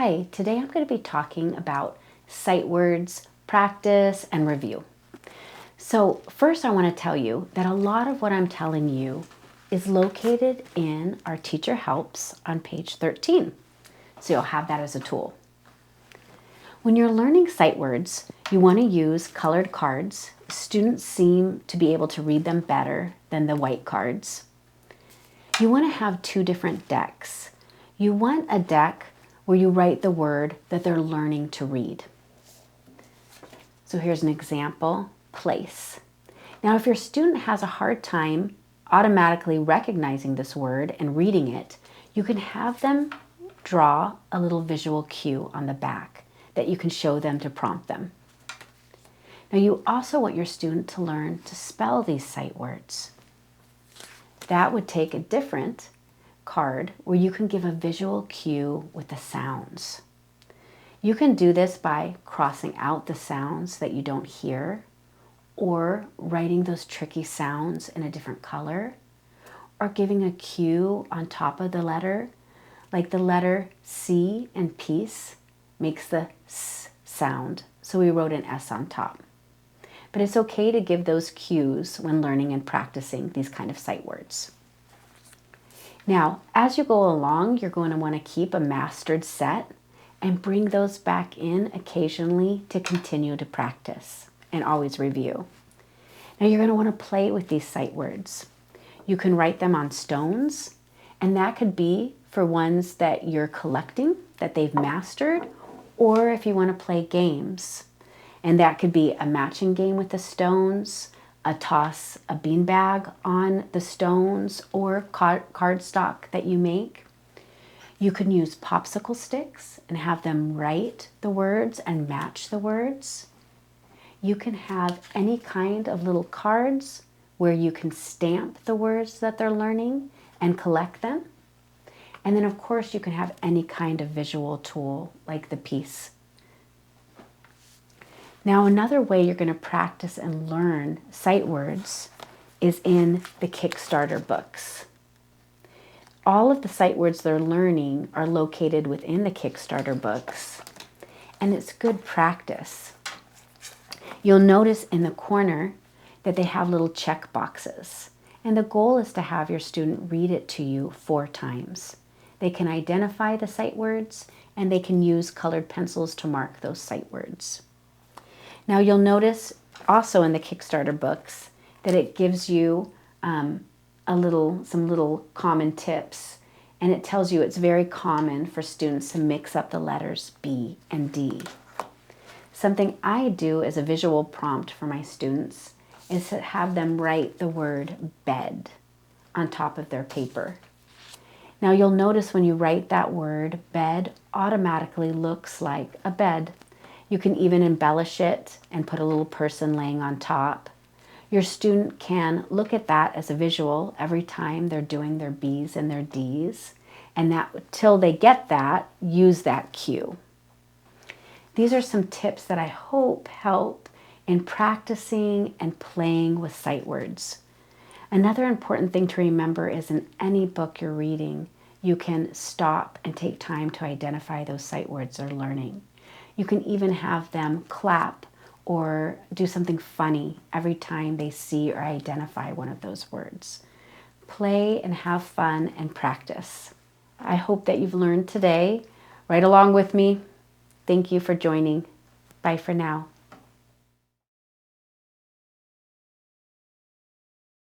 Hi, today I'm going to be talking about sight words, practice, and review. So first I want to tell you that a lot of what I'm telling you is located in our Teacher Helps on page 13. So you'll have that as a tool. When you're learning sight words, you want to use colored cards. Students seem to be able to read them better than the white cards. You want to have two different decks. You want a deck where you write the word that they're learning to read. So here's an example, place. Now, if your student has a hard time automatically recognizing this word and reading it, you can have them draw a little visual cue on the back that you can show them to prompt them. Now, you also want your student to learn to spell these sight words. That would take a different card where you can give a visual cue with the sounds. You can do this by crossing out the sounds that you don't hear, or writing those tricky sounds in a different color, or giving a cue on top of the letter, like the letter C in peace makes the S sound, so we wrote an S on top. But it's okay to give those cues when learning and practicing these kind of sight words. Now, as you go along, you're going to want to keep a mastered set and bring those back in occasionally to continue to practice and always review. Now, you're going to want to play with these sight words. You can write them on stones, and that could be for ones that you're collecting, that they've mastered, or if you want to play games. And that could be a matching game with the stones, a toss a beanbag on the stones, or cardstock that you make. You can use popsicle sticks and have them write the words and match the words. You can have any kind of little cards where you can stamp the words that they're learning and collect them. And then of course you can have any kind of visual tool like the piece. Now, another way you're going to practice and learn sight words is in the Kickstarter books. All of the sight words they're learning are located within the Kickstarter books, and it's good practice. You'll notice in the corner that they have little check boxes, and the goal is to have your student read it to you 4 times. They can identify the sight words, and they can use colored pencils to mark those sight words. Now you'll notice also in the Kickstarter books that it gives you some little common tips, and it tells you it's very common for students to mix up the letters B and D. Something I do as a visual prompt for my students is to have them write the word bed on top of their paper. Now you'll notice when you write that word, bed automatically looks like a bed. You can even embellish it and put a little person laying on top. Your student can look at that as a visual every time they're doing their B's and their D's, and that till they get that, use that cue. These are some tips that I hope help in practicing and playing with sight words. Another important thing to remember is in any book you're reading, you can stop and take time to identify those sight words they're learning. You can even have them clap or do something funny every time they see or identify one of those words. Play and have fun and practice. I hope that you've learned today. Right along with me. Thank you for joining. Bye for now.